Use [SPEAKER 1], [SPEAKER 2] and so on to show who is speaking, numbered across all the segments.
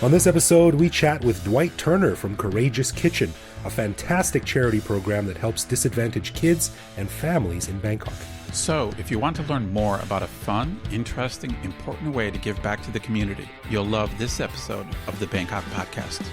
[SPEAKER 1] On this episode, we chat with Dwight Turner from Courageous Kitchen, a fantastic charity program that helps disadvantaged kids and families in Bangkok.
[SPEAKER 2] So, if you want to learn more about a fun, interesting, important way to give back to the community, you'll love this episode of the Bangkok Podcast.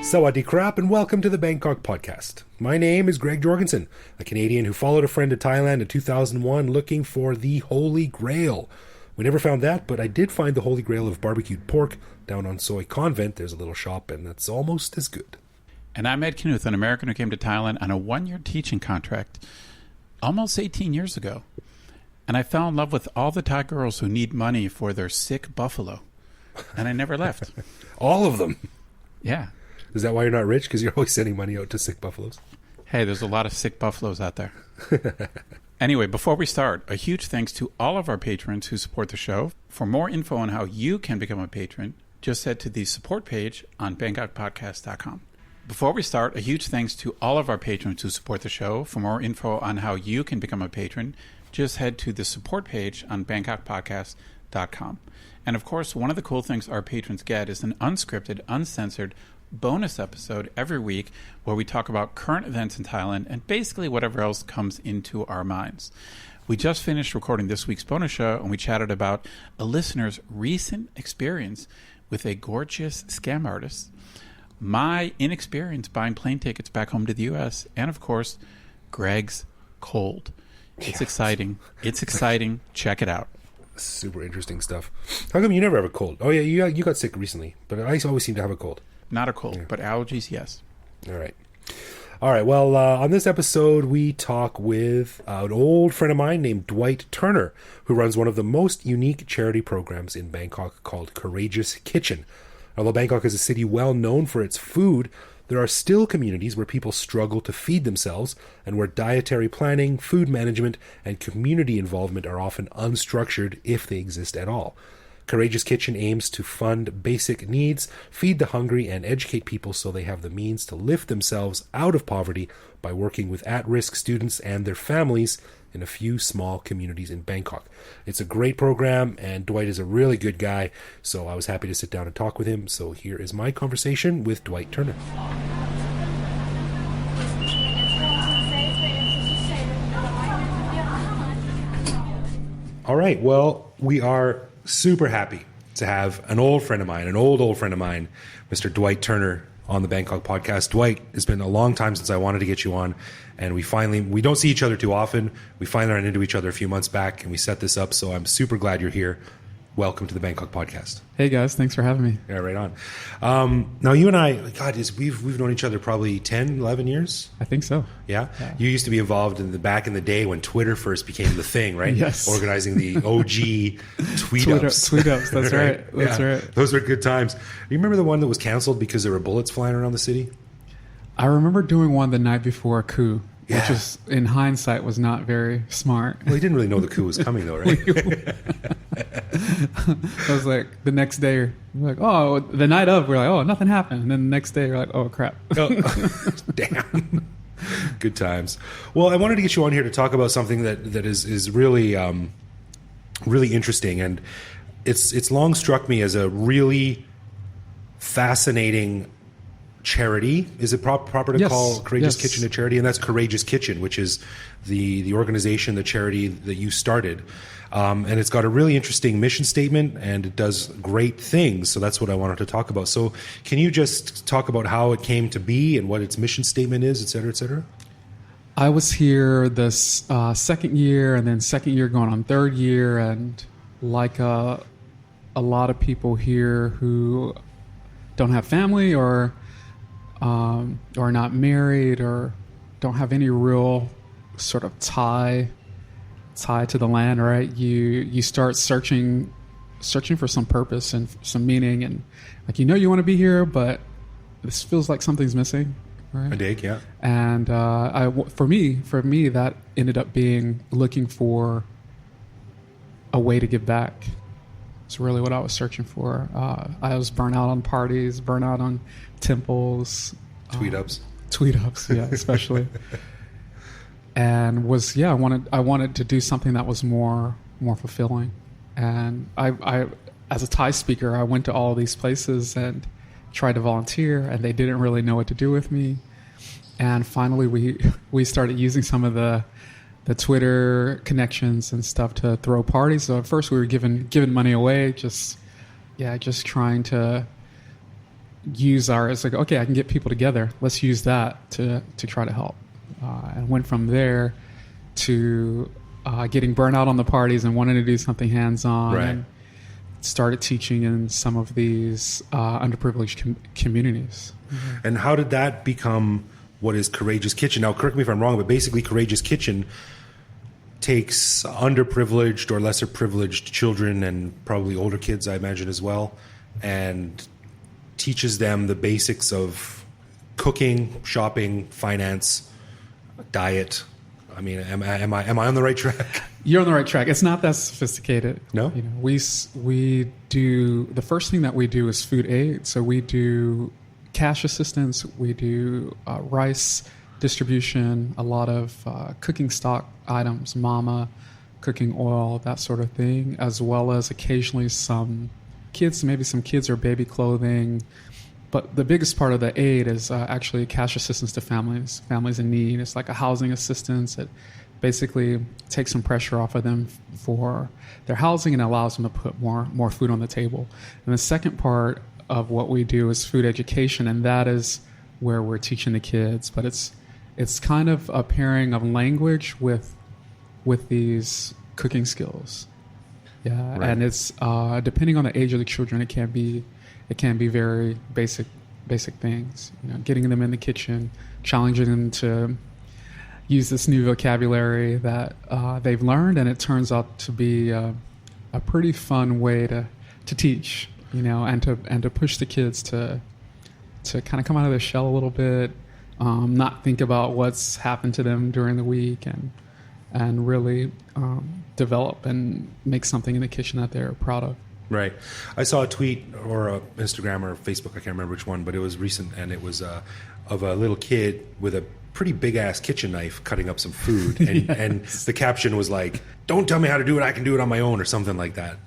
[SPEAKER 1] Sawadee krap and welcome to the Bangkok Podcast. My name is Greg Jorgensen, a Canadian who followed a friend to Thailand in 2001 looking for the Holy Grail. We never found that, but I did find the Holy Grail of barbecued pork down on Soi Convent. There's a little shop and that's almost as good.
[SPEAKER 2] And I'm Ed Knuth, an American who came to Thailand on a one-year teaching contract almost 18 years ago. And I fell in love with all the Thai girls who need money for their sick buffalo. And I never left.
[SPEAKER 1] All of them?
[SPEAKER 2] Yeah.
[SPEAKER 1] Is that why you're not rich? Because you're always sending money out to sick buffaloes?
[SPEAKER 2] Hey, there's a lot of sick buffaloes out there. Anyway, before we start, a huge thanks to all of our patrons who support the show. For more info on how you can become a patron, just head to the support page on bangkokpodcast.com. Before we start, a huge thanks to all of our patrons who support the show. For more info on how you can become a patron, just head to the support page on bangkokpodcast.com. And of course, one of the cool things our patrons get is an unscripted, uncensored bonus episode every week where we talk about current events in Thailand and basically whatever else comes into our minds. We just finished recording this week's bonus show and we chatted about a listener's recent experience with a gorgeous scam artist, my inexperience buying plane tickets back home to the U.S., and of course, Greg's cold. It's exciting. It's exciting. Check it out.
[SPEAKER 1] Super interesting stuff. How come you never have a cold? Oh yeah, you got sick recently, but I always seem to have a cold.
[SPEAKER 2] Not a cold, but allergies, yes.
[SPEAKER 1] All right. Well, on this episode, we talk with an old friend of mine named Dwight Turner, who runs one of the most unique charity programs in Bangkok called Courageous Kitchen. Although Bangkok is a city well known for its food, there are still communities where people struggle to feed themselves and where dietary planning, food management, and community involvement are often unstructured if they exist at all. Courageous Kitchen aims to fund basic needs, feed the hungry, and educate people so they have the means to lift themselves out of poverty by working with at-risk students and their families in a few small communities in Bangkok. It's a great program, and Dwight is a really good guy, so I was happy to sit down and talk with him. So here is my conversation with Dwight Turner. All right, well, we are super happy to have an old friend of mine, Mr. Dwight Turner, on the Bangkok Podcast. Dwight, it's been a long time since I wanted to get you on, and we don't see each other too often. We finally ran into each other a few months back, and we set this up, so I'm super glad you're here. Welcome to the Bangkok Podcast.
[SPEAKER 3] Hey guys, thanks for having me.
[SPEAKER 1] Yeah, right on. Now you and I, we've known each other probably 10, 11 years?
[SPEAKER 3] I think so.
[SPEAKER 1] Yeah? You used to be involved back in the day when Twitter first became the thing, right?
[SPEAKER 3] Yes.
[SPEAKER 1] Organizing the OG tweet-ups.
[SPEAKER 3] Tweet-ups, that's right. That's right.
[SPEAKER 1] Those were good times. You remember the one that was canceled because there were bullets flying around the city?
[SPEAKER 3] I remember doing one the night before a coup,
[SPEAKER 1] Yeah.
[SPEAKER 3] which is, in hindsight, was not very smart.
[SPEAKER 1] Well, he didn't really know the coup was coming though, right?
[SPEAKER 3] I was like, the next day, we're like, oh, the night of, we're like, oh, nothing happened. And then the next day, you're like, oh, crap.
[SPEAKER 1] Oh, damn. Good times. Well, I wanted to get you on here to talk about something that is really, really interesting. And it's long struck me as a really fascinating charity. Is it proper to call Courageous Kitchen a charity? And that's Courageous Kitchen, which is the organization, the charity that you started. And it's got a really interesting mission statement, and it does great things. So that's what I wanted to talk about. So can you just talk about how it came to be and what its mission statement is, et cetera, et cetera?
[SPEAKER 3] I was here this second year, and then second year going on third year, and like a lot of people here who don't have family or not married or don't have any real sort of tie to the land, right? You start searching for some purpose and some meaning, and like, you want to be here, but this feels like something's missing, right?
[SPEAKER 1] I dig, yeah.
[SPEAKER 3] And for me, that ended up being looking for a way to give back, It's really what I was searching for. I was burnt out on parties, burnt out on temples.
[SPEAKER 1] Tweet-ups.
[SPEAKER 3] Tweet-ups, yeah, especially. And I wanted to do something that was more fulfilling. And I as a Thai speaker, I went to all these places and tried to volunteer, and they didn't really know what to do with me. And finally, we started using some of the Twitter connections and stuff to throw parties. So at first, we were giving money away, just trying to use it's like, okay, I can get people together. Let's use that to try to help. And went from there to getting burnt out on the parties and wanting to do something hands-on.
[SPEAKER 1] Right.
[SPEAKER 3] And started teaching in some of these underprivileged communities.
[SPEAKER 1] Mm-hmm. And how did that become what is Courageous Kitchen? Now, correct me if I'm wrong, but basically Courageous Kitchen takes underprivileged or lesser privileged children and probably older kids, I imagine, as well, and teaches them the basics of cooking, shopping, finance, diet. I mean, am I on the right track?
[SPEAKER 3] You're on the right track. It's not that sophisticated.
[SPEAKER 1] No?
[SPEAKER 3] We do, the first thing that we do is food aid. So we do cash assistance, we do rice distribution, a lot of cooking stock items, mama, cooking oil, that sort of thing, as well as occasionally some kids or baby clothing. But the biggest part of the aid is actually cash assistance to families in need. It's like a housing assistance. It basically takes some pressure off of them for their housing and allows them to put more food on the table. And the second part of what we do is food education, and that is where we're teaching the kids. But it's kind of a pairing of language with these cooking skills. Yeah, right. And it's depending on the age of the children, it can be very basic things. Getting them in the kitchen, challenging them to use this new vocabulary that they've learned, and it turns out to be a pretty fun way to teach. And to push the kids to kind of come out of their shell a little bit, not think about what's happened to them during the week, and really develop and make something in the kitchen that they're proud of.
[SPEAKER 1] Right. I saw a tweet or a Instagram or Facebook, I can't remember which one, but it was recent, and it was of a little kid with a pretty big-ass kitchen knife cutting up some food. And, yes. And the caption was like, "Don't tell me how to do it, I can do it on my own," or something like that.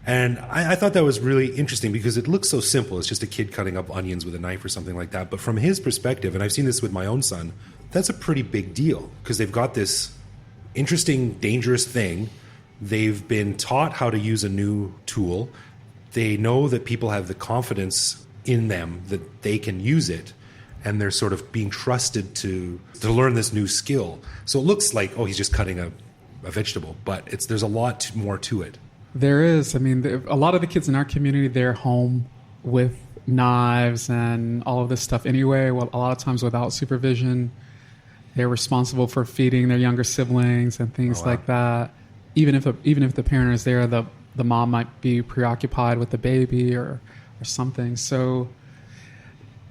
[SPEAKER 1] And I thought that was really interesting because it looks so simple. It's just a kid cutting up onions with a knife or something like that. But from his perspective, and I've seen this with my own son, that's a pretty big deal because they've got this interesting, dangerous thing. They've been taught how to use a new tool. They know that people have the confidence in them that they can use it, and they're sort of being trusted to learn this new skill. So it looks like, oh, he's just cutting a vegetable, but there's a lot more to it.
[SPEAKER 3] There is. I mean, a lot of the kids in our community, they're home with knives and all of this stuff anyway. Well, a lot of times without supervision, they're responsible for feeding their younger siblings and things like that. Even if the parent is there, the mom might be preoccupied with the baby or something. So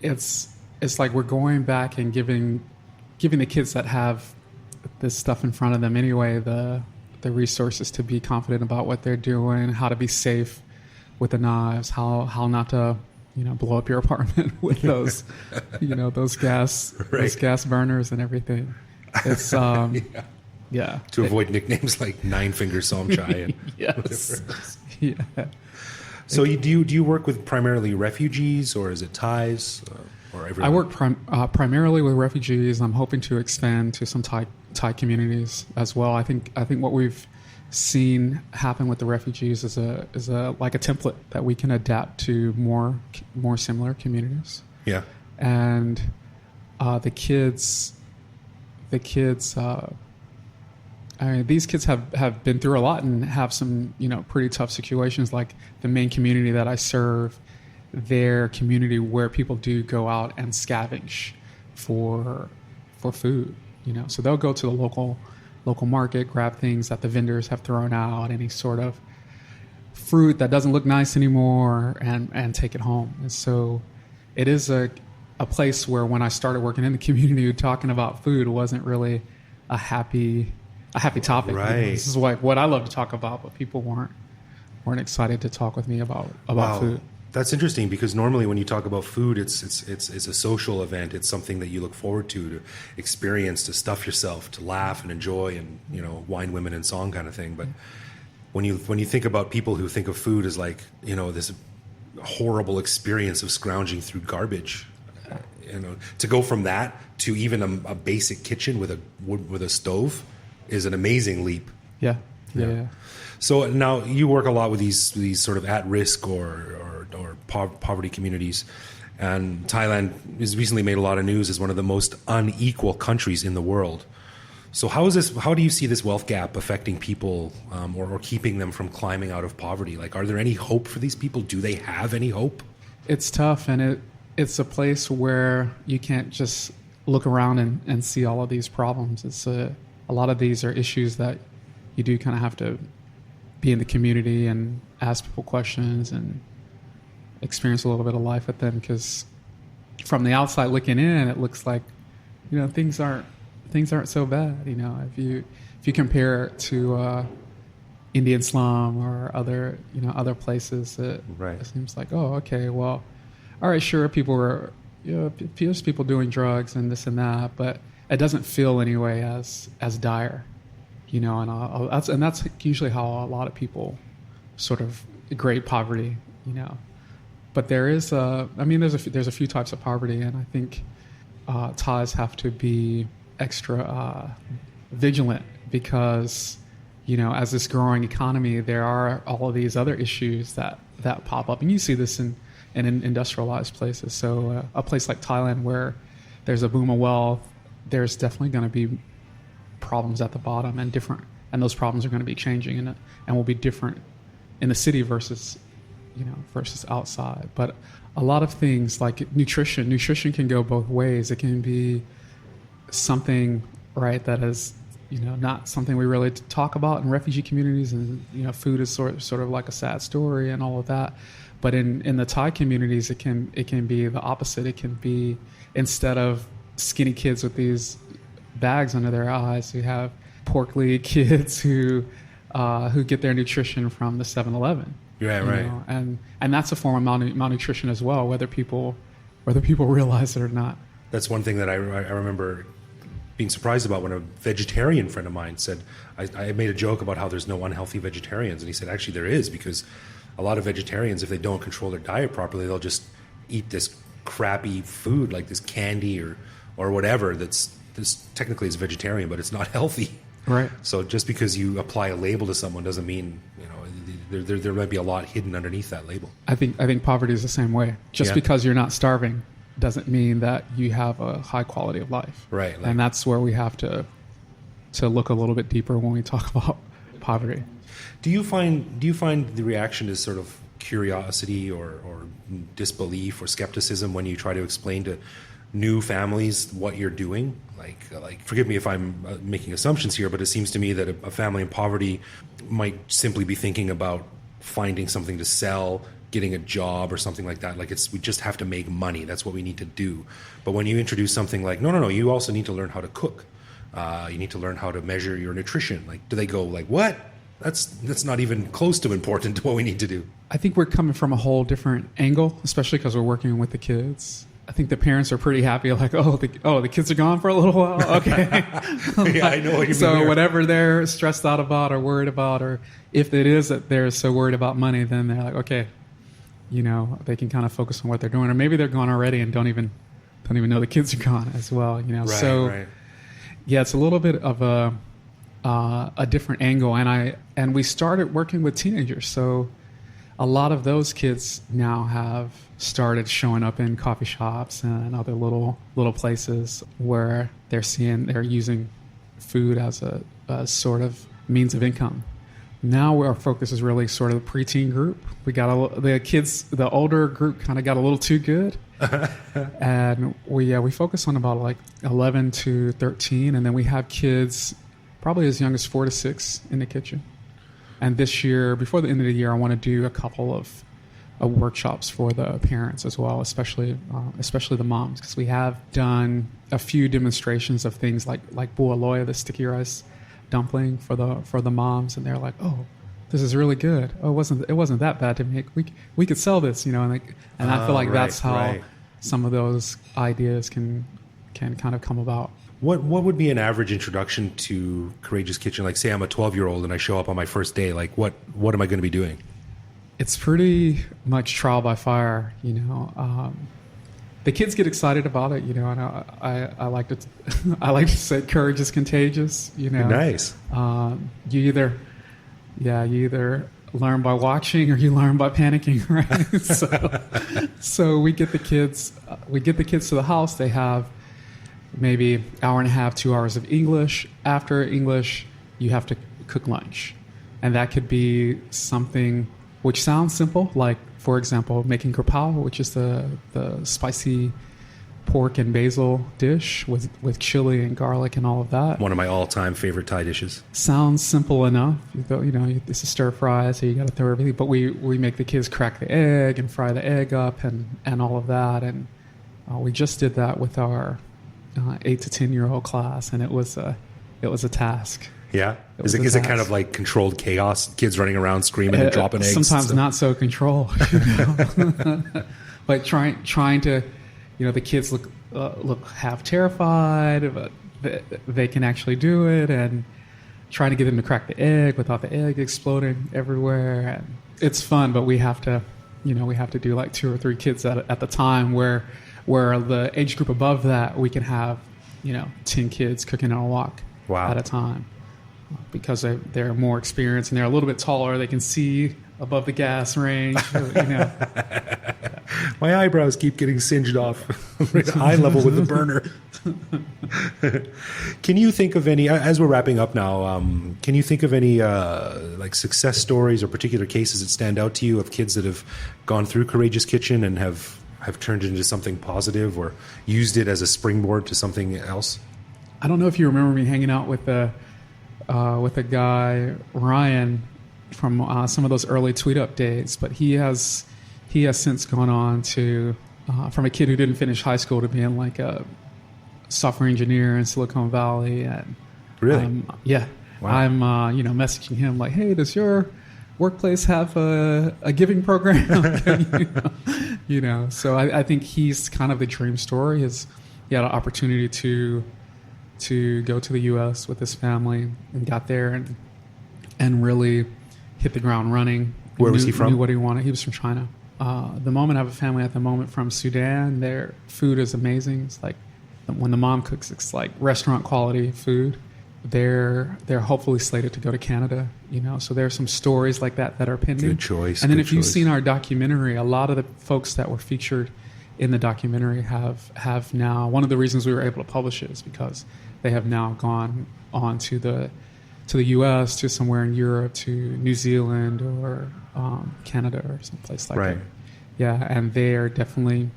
[SPEAKER 3] it's like we're going back and giving the kids that have this stuff in front of them anyway the resources to be confident about what they're doing, how to be safe with the knives, how not to blow up your apartment with those those gas burners and everything. It's yeah.
[SPEAKER 1] To avoid nicknames like Nine Finger Psalm Chai.
[SPEAKER 3] Yes. Yeah.
[SPEAKER 1] So do you work with primarily refugees, or is it Thais, or everyone?
[SPEAKER 3] I work primarily with refugees. I'm hoping to expand to some Thai communities as well. I think what we've seen happen with the refugees is a like a template that we can adapt to more similar communities.
[SPEAKER 1] Yeah.
[SPEAKER 3] And the kids. I mean, these kids have been through a lot and have some, pretty tough situations. Like the main community that I serve, their community where people do go out and scavenge for food, So they'll go to the local market, grab things that the vendors have thrown out, any sort of fruit that doesn't look nice anymore, and take it home. And so it is a place where when I started working in the community, talking about food wasn't really a happy topic.
[SPEAKER 1] Right.
[SPEAKER 3] This is what I love to talk about, but people weren't weren't excited to talk with me about
[SPEAKER 1] Wow.
[SPEAKER 3] food.
[SPEAKER 1] That's interesting, because normally when you talk about food, it's a social event. It's something that you look forward to experience, to stuff yourself, to laugh and enjoy, and wine, women, and song kind of thing. But when you think about people who think of food as like this horrible experience of scrounging through garbage, to go from that to even a basic kitchen with a stove is an amazing leap.
[SPEAKER 3] Yeah.
[SPEAKER 1] So now you work a lot with these sort of at risk or poverty communities, and Thailand has recently made a lot of news as one of the most unequal countries in the world. So how do you see this wealth gap affecting people, or keeping them from climbing out of poverty? Like, are there any hope for these people? Do they have any hope?
[SPEAKER 3] It's tough, and it's a place where you can't just look around and see all of these problems. It's a lot of these are issues that you do kind of have to be in the community and ask people questions and experience a little bit of life with them, because from the outside looking in, it looks like things aren't so bad. If you compare it to Indian slum or other places, it seems like, oh, okay, well, all right, sure, people were there's people doing drugs and this and that, but it doesn't feel anyway as dire, and that's usually how a lot of people sort of grade poverty, But there is there's a few types of poverty, and I think Thais have to be extra vigilant, because as this growing economy, there are all of these other issues that pop up, and you see this in industrialized places. So a place like Thailand, where there's a boom of wealth, there's definitely going to be problems at the bottom, and those problems are going to be changing and will be different in the city versus outside. But a lot of things like nutrition can go both ways. It can be something, right, that is not something we really talk about in refugee communities, and food is sort of like a sad story and all of that. But in the Thai communities, it can be the opposite. It can be, instead of skinny kids with these bags under their eyes, you have porkly kids who get their nutrition from the 7-Eleven.
[SPEAKER 1] Yeah, right.
[SPEAKER 3] And that's a form of malnutrition as well, whether people realize it or not.
[SPEAKER 1] That's one thing that I remember being surprised about when a vegetarian friend of mine said, I made a joke about how there's no unhealthy vegetarians, and he said, actually there is, because a lot of vegetarians, if they don't control their diet properly, they'll just eat this crappy food, like this candy or whatever this technically is vegetarian, but it's not healthy.
[SPEAKER 3] Right.
[SPEAKER 1] So just because you apply a label to someone doesn't mean there might be a lot hidden underneath that label.
[SPEAKER 3] I think poverty is the same way. Just because you're not starving doesn't mean that you have a high quality of life.
[SPEAKER 1] Right.
[SPEAKER 3] And that's where we have to look a little bit deeper when we talk about poverty.
[SPEAKER 1] Do you find the reaction is sort of curiosity or disbelief or skepticism when you try to explain to new families what you're doing? Like forgive me if I'm making assumptions here, but it seems to me that a family in poverty might simply be thinking about finding something to sell, getting a job or something like that. Like we just have to make money. That's what we need to do. But when you introduce something like, no, you also need to learn how to cook. You need to learn how to measure your nutrition. Like, do they go like, what? That's not even close to important to what we need to do.
[SPEAKER 3] I think we're coming from a whole different angle, especially because we're working with the kids. I think the parents are pretty happy, like, the kids are gone for a little while. Okay.
[SPEAKER 1] Yeah, I know what you mean.
[SPEAKER 3] So whatever they're stressed out about or worried about, or if it is that they're so worried about money, then they're like, okay, they can kind of focus on what they're doing, or maybe they're gone already and don't even know the kids are gone as well.
[SPEAKER 1] Right.
[SPEAKER 3] Yeah, it's a little bit of a different angle, and we started working with teenagers, so a lot of those kids now have started showing up in coffee shops and other little places where they're using food as a sort of means of income. Now our focus is really sort of the preteen group. We got the older group kind of got a little too good. And we focus on about like 11 to 13, and then we have kids probably as young as 4 to 6 in the kitchen. And this year, before the end of the year, I want to do a couple of workshops for the parents as well, especially the moms, because we have done a few demonstrations of things like bualoy, the sticky rice dumpling for the moms, and they're like, oh, this is really good. Oh, it wasn't that bad to make. We could sell this, you know, and I feel like that's how some of those ideas can kind of come about.
[SPEAKER 1] What would be an average introduction to Courageous Kitchen? Like, say I'm a 12-year-old and I show up on my first day. Like, what am I going to be doing?
[SPEAKER 3] It's pretty much trial by fire, you know. The kids get excited about it, you know, and I like to I like to say courage is contagious, you know.
[SPEAKER 1] Nice.
[SPEAKER 3] You either learn by watching or you learn by panicking, right? So we get the kids to the house. They have maybe hour and a half, 2 hours of English. After English, you have to cook lunch, and that could be something which sounds simple, like, for example, making grapao, which is the spicy pork and basil dish with chili and garlic and all of that.
[SPEAKER 1] One of my all-time favorite Thai dishes. Sounds
[SPEAKER 3] simple enough. You know, it's a stir fry, so you got to throw everything. But we make the kids crack the egg and fry the egg up and all of that. And we just did that with our 8 to 10-year-old class, and it was a task.
[SPEAKER 1] Yeah? Is it kind of like controlled chaos? Kids running around screaming and dropping eggs?
[SPEAKER 3] Sometimes not so controlled. You know? But trying to, you know, the kids look half terrified, but they can actually do it, and trying to get them to crack the egg without the egg exploding everywhere. And it's fun, but we have to do like 2 or 3 kids at the time, where the age group above that, we can have, you know, 10 kids cooking on a wok at a time. Because they're more experienced and they're a little bit taller, they can see above the gas range. You know.
[SPEAKER 1] My eyebrows keep getting singed off eye level with the burner. Can you think of any, as we're wrapping up now, can you think of any like success stories or particular cases that stand out to you of kids that have gone through Courageous Kitchen and have turned into something positive or used it as a springboard to something else?
[SPEAKER 3] I don't know if you remember me hanging out with a guy, Ryan, from some of those early Tweet Up days, but he has since gone on to from a kid who didn't finish high school to being like a software engineer in Silicon Valley. And
[SPEAKER 1] really,
[SPEAKER 3] yeah, wow. I'm messaging him like, hey, does your workplace have a giving program? you know, so I think he's kind of the dream story. He had an opportunity to go to the U.S. with his family and got there and really hit the ground running.
[SPEAKER 1] Where was he from?
[SPEAKER 3] Knew what he wanted. He was from China. The moment I have a family at the moment from Sudan. Their food is amazing. It's like when the mom cooks, it's like restaurant quality food. They're hopefully slated to go to Canada. You know, so there's some stories like that are pending.
[SPEAKER 1] Good choice.
[SPEAKER 3] And then if you've seen our documentary, a lot of the folks that were featured in the documentary have now. One of the reasons we were able to publish it is because they have now gone on to the U.S., to somewhere in Europe, to New Zealand or Canada or someplace like that. Yeah, and they are definitely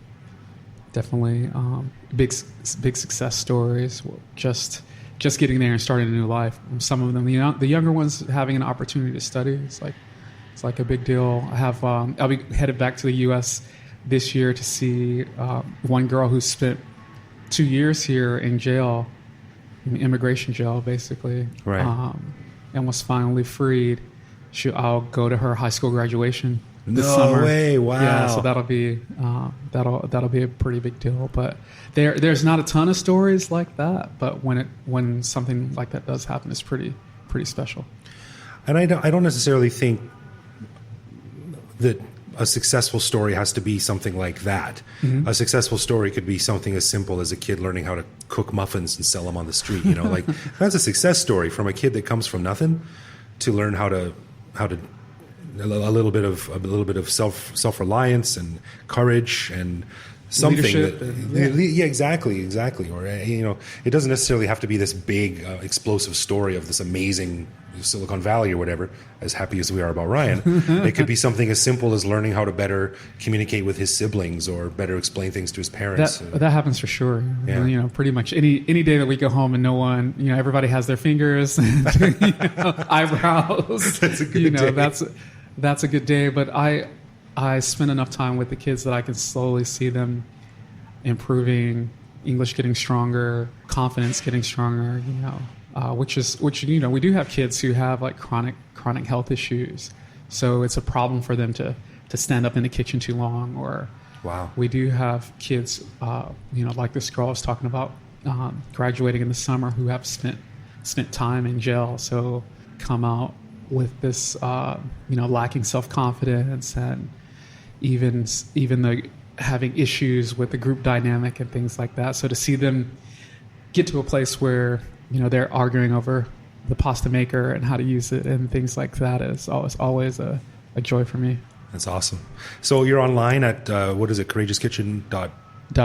[SPEAKER 3] big success stories. Just getting there and starting a new life. Some of them, the younger ones, having an opportunity to study. It's like a big deal. I'll be headed back to the U.S. this year to see one girl who spent 2 years here in jail. Immigration jail, basically, and was finally freed. I'll go to her high school graduation this summer.
[SPEAKER 1] No way! Wow.
[SPEAKER 3] Yeah, so that'll be a pretty big deal. But there's not a ton of stories like that. But when something like that does happen, it's pretty special.
[SPEAKER 1] And I don't necessarily think that a successful story has to be something like that. Mm-hmm. A successful story could be something as simple as a kid learning how to cook muffins and sell them on the street. You know, like that's a success story from a kid that comes from nothing to learn how to a little bit of self-reliance and courage and something. Yeah, exactly. Or it doesn't necessarily have to be this big explosive story of this amazing Silicon Valley or whatever, as happy as we are about Ryan. It could be something as simple as learning how to better communicate with his siblings or better explain things to his parents.
[SPEAKER 3] That happens for sure.
[SPEAKER 1] Yeah.
[SPEAKER 3] You know, pretty much any day that we go home and no one, you know, everybody has their fingers and eyebrows.
[SPEAKER 1] That's a good day.
[SPEAKER 3] That's a good day. But I spend enough time with the kids that I can slowly see them improving, English getting stronger, confidence getting stronger, you know. which we do have kids who have like chronic health issues, so it's a problem for them to stand up in the kitchen too long. Or
[SPEAKER 1] Wow.
[SPEAKER 3] we do have kids, like this girl I was talking about, graduating in the summer, who have spent time in jail, so come out with this lacking self-confidence, and even the having issues with the group dynamic and things like that. So to see them get to a place where they're arguing over the pasta maker and how to use it and things like that is always a joy for me.
[SPEAKER 1] That's awesome. So you're online at what is it? courageouskitchen.org.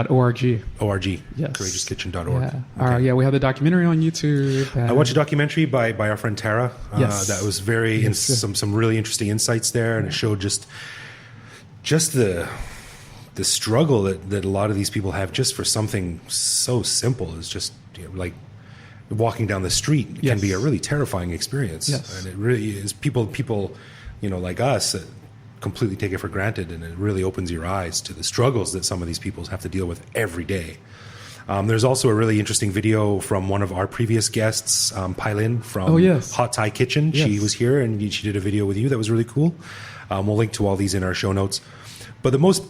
[SPEAKER 3] .org. Yes.
[SPEAKER 1] Courageouskitchen.org.
[SPEAKER 3] Yeah.
[SPEAKER 1] Okay.
[SPEAKER 3] We have the documentary on YouTube.
[SPEAKER 1] I watched a documentary by our friend Tara.
[SPEAKER 3] Yes.
[SPEAKER 1] That was some really interesting insights there, and it showed just the struggle that a lot of these people have just for something so simple as just like walking down the street. Can be a really terrifying experience.
[SPEAKER 3] Yes.
[SPEAKER 1] And it really is people like us that completely take it for granted, and it really opens your eyes to the struggles that some of these people have to deal with every day. There's also a really interesting video from one of our previous guests, Pailin from Hot Thai Kitchen.
[SPEAKER 3] Yes.
[SPEAKER 1] She was here and she did a video with you that was really cool. We'll link to all these in our show notes. But the most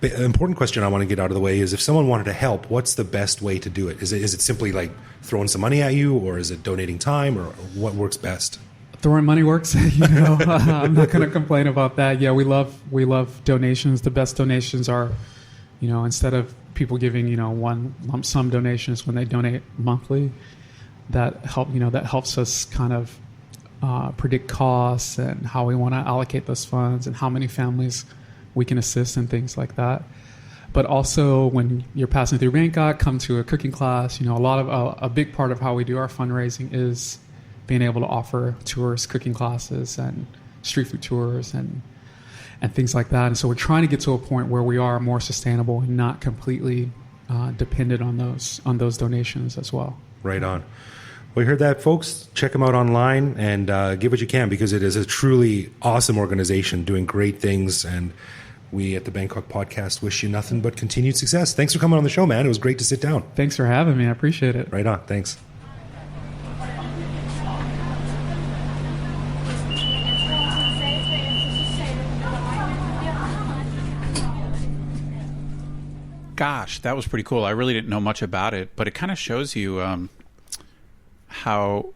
[SPEAKER 1] important question I want to get out of the way is, if someone wanted to help, what's the best way to do it? Is it simply like throwing some money at you, or is it donating time, or what works best?
[SPEAKER 3] Throwing money works. I'm not going to complain about that. Yeah, we love donations. The best donations are, instead of people giving one lump sum donations, when they donate monthly, that helps us kind of predict costs and how we want to allocate those funds and how many families we can assist and things like that. But also, when you're passing through Bangkok, come to a cooking class. A big part of how we do our fundraising is being able to offer tours, cooking classes, and street food tours, and things like that. And so we're trying to get to a point where we are more sustainable and not completely dependent on those donations as well.
[SPEAKER 1] Right on. Well, you heard that, folks. Check them out online and give what you can, because it is a truly awesome organization doing great things. And we at the Bangkok Podcast wish you nothing but continued success. Thanks for coming on the show, man. It was great to sit down.
[SPEAKER 3] Thanks for having me. I appreciate it.
[SPEAKER 1] Right on. Thanks.
[SPEAKER 2] Gosh, that was pretty cool. I really didn't know much about it, but it kind of shows you how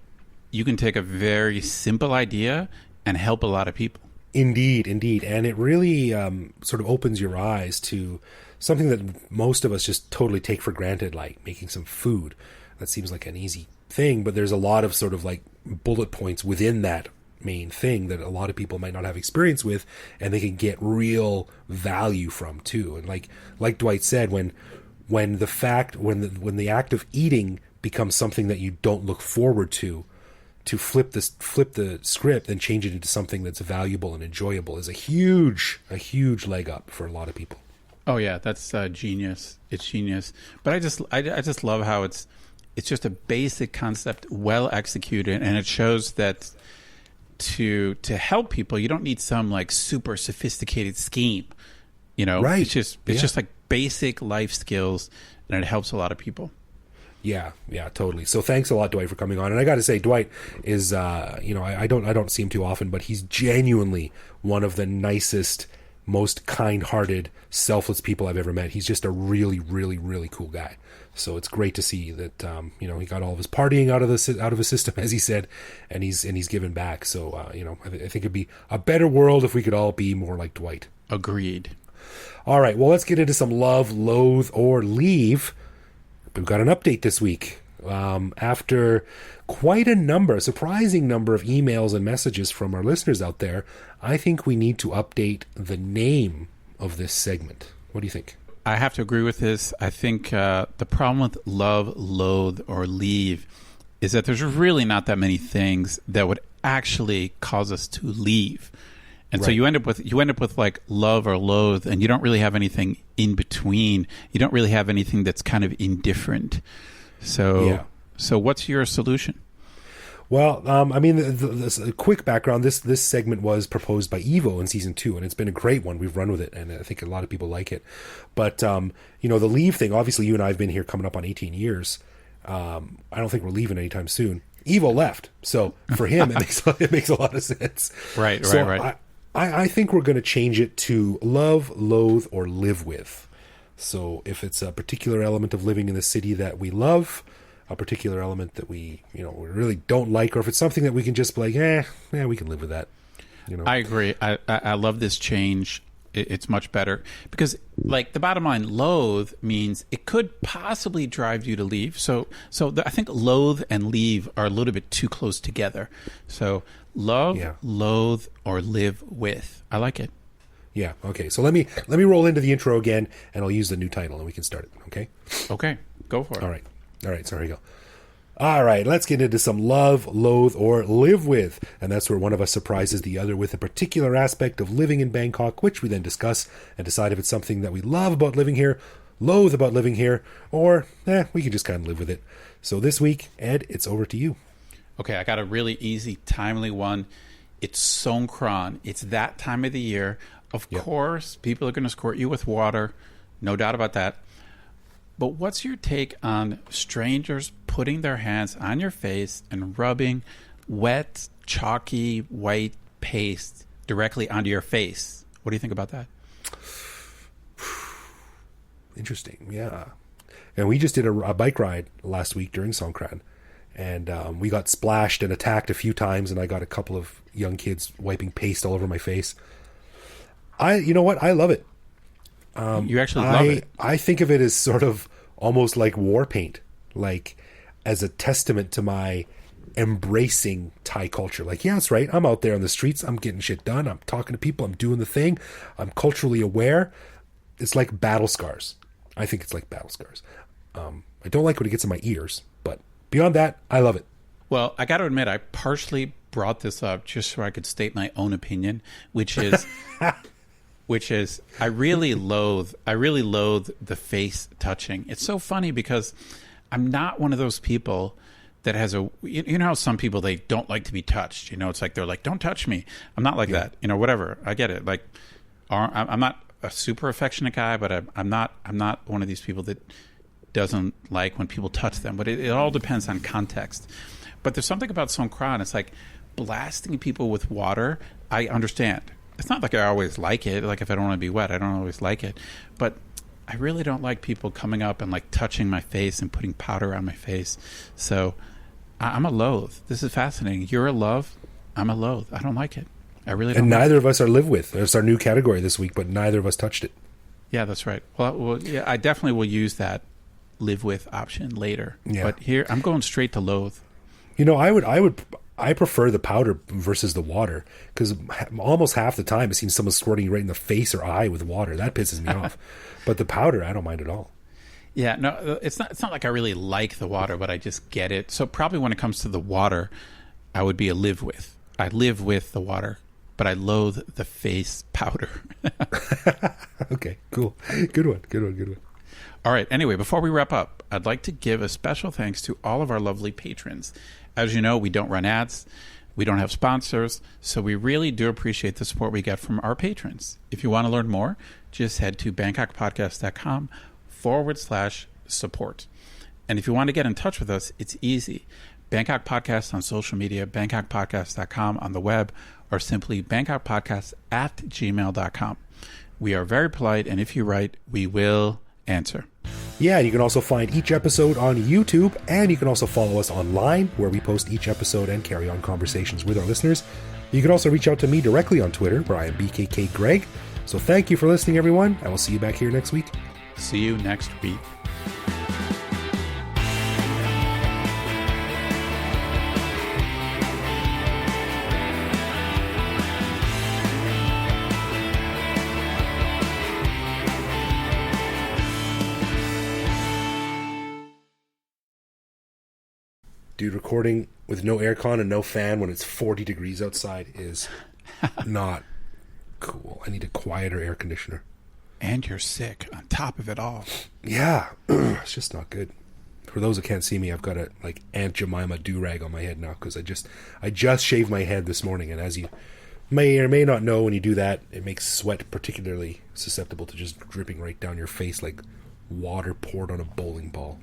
[SPEAKER 2] you can take a very simple idea and help a lot of people.
[SPEAKER 1] Indeed. And it really sort of opens your eyes to something that most of us just totally take for granted, like making some food. That seems like an easy thing, but there's a lot of sort of like bullet points within that main thing that a lot of people might not have experience with, and they can get real value from too. And like Dwight said, when the act of eating becomes something that you don't look forward to flip the script and change it into something that's valuable and enjoyable is a huge leg up for a lot of people.
[SPEAKER 2] Oh yeah, that's genius. It's genius. But I just love how it's just a basic concept, well executed, and it shows that to help people, you don't need some like super sophisticated scheme.
[SPEAKER 1] Right?
[SPEAKER 2] It's just like basic life skills, and it helps a lot of people.
[SPEAKER 1] Yeah, totally. So thanks a lot, Dwight, for coming on. And I got to say, Dwight is, I don't see him too often, but he's genuinely one of the nicest, most kind-hearted, selfless people I've ever met. He's just a really, really, really cool guy. So it's great to see that, he got all of his partying out of his system, as he said, and he's given back. So, I think it'd be a better world if we could all be more like Dwight.
[SPEAKER 2] Agreed.
[SPEAKER 1] All right, well, let's get into some love, loathe, or leave. We've got an update this week. After quite a surprising number of emails and messages from our listeners out there, I think we need to update the name of this segment. What do you think?
[SPEAKER 2] I have to agree with this. I think the problem with love, loathe, or leave is that there's really not that many things that would actually cause us to leave. And so you end up with like love or loathe, and you don't really have anything in between. You don't really have anything that's kind of indifferent. So what's your solution?
[SPEAKER 1] Well, a quick background. This segment was proposed by Evo in season 2, and it's been a great one. We've run with it, and I think a lot of people like it. But the leave thing. Obviously, you and I have been here coming up on 18 years. I don't think we're leaving anytime soon. Evo left. So for him, it makes a lot of sense.
[SPEAKER 2] Right.
[SPEAKER 1] I think we're going to change it to love, loathe, or live with. So if it's a particular element of living in the city that we love, a particular element that we really don't like, or if it's something that we can just be like, we can live with that.
[SPEAKER 2] I agree. I love this change. It's much better because, like, the bottom line, loathe means it could possibly drive you to leave. So I think loathe and leave are a little bit too close together. So love, loathe, or live with. I like it.
[SPEAKER 1] Yeah. Okay. So let me roll into the intro again, and I'll use the new title, and we can start it. Okay.
[SPEAKER 2] Okay. Go for it.
[SPEAKER 1] All right. So here we go. All right, let's get into some love, loathe, or live with. And that's where one of us surprises the other with a particular aspect of living in Bangkok, which we then discuss and decide if it's something that we love about living here, loathe about living here, or we can just kind of live with it. So this week, Ed, it's over to you.
[SPEAKER 2] Okay, I got a really easy, timely one. It's Songkran. It's that time of the year. Of course, people are going to escort you with water. No doubt about that. But what's your take on strangers putting their hands on your face and rubbing wet, chalky, white paste directly onto your face? What do you think about that?
[SPEAKER 1] Interesting, yeah. And we just did a bike ride last week during Songkran, and we got splashed and attacked a few times, and I got a couple of young kids wiping paste all over my face. You know what? I love it.
[SPEAKER 2] You actually love it.
[SPEAKER 1] I think of it as sort of almost like war paint, like as a testament to my embracing Thai culture. Like, yeah, that's right. I'm out there on the streets. I'm getting shit done. I'm talking to people. I'm doing the thing. I'm culturally aware. It's like battle scars. I think it's like battle scars. I don't like when it gets in my ears, but beyond that, I love it.
[SPEAKER 2] Well, I got to admit, I partially brought this up just so I could state my own opinion, which is... I really loathe the face touching. It's so funny because I'm not one of those people that has you know how some people, they don't like to be touched. It's like, they're like, don't touch me. I'm not like that. Whatever. I get it. Like, I'm not a super affectionate guy, but I'm not one of these people that doesn't like when people touch them. But it all depends on context. But there's something about Songkran. It's like blasting people with water. I understand. It's not like I always like it. Like, if I don't want to be wet, I don't always like it. But I really don't like people coming up and, like, touching my face and putting powder on my face. So I'm a loathe. This is fascinating. You're a love. I'm a loathe. I don't like it. I really don't.
[SPEAKER 1] And neither of us are live with. It's our new category this week, but neither of us touched it.
[SPEAKER 2] Yeah, that's right. Well, yeah, I definitely will use that live with option later.
[SPEAKER 1] Yeah.
[SPEAKER 2] But here, I'm going straight to loathe.
[SPEAKER 1] I prefer the powder versus the water, because almost half the time it seems someone's squirting you right in the face or eye with water. That pisses me off. But the powder, I don't mind at all.
[SPEAKER 2] Yeah, no, it's not like I really like the water, but I just get it. So probably when it comes to the water, I would be a live with. I live with the water, but I loathe the face powder.
[SPEAKER 1] Okay, cool. Good one.
[SPEAKER 2] All right. Anyway, before we wrap up, I'd like to give a special thanks to all of our lovely patrons. As you know, we don't run ads. We don't have sponsors. So we really do appreciate the support we get from our patrons. If you want to learn more, just head to bangkokpodcast.com/support. And if you want to get in touch with us, it's easy. Bangkok Podcast on social media, bangkokpodcast.com on the web, or simply bangkokpodcast@gmail.com. We are very polite, and if you write, we will answer.
[SPEAKER 1] Yeah, you can also find each episode on YouTube, and you can also follow us online, where we post each episode and carry on conversations with our listeners. You can also reach out to me directly on Twitter, where I am BKK Greg. So thank you for listening, everyone. I will see you back here next week.
[SPEAKER 2] See you next week.
[SPEAKER 1] Dude, recording with no aircon and no fan when it's 40 degrees outside is not cool. I need a quieter air conditioner.
[SPEAKER 2] And you're sick on top of it all.
[SPEAKER 1] Yeah, it's just not good. For those who can't see me, I've got a like Aunt Jemima do-rag on my head now because I just shaved my head this morning, and as you may or may not know, when you do that, it makes sweat particularly susceptible to just dripping right down your face like water poured on a bowling ball.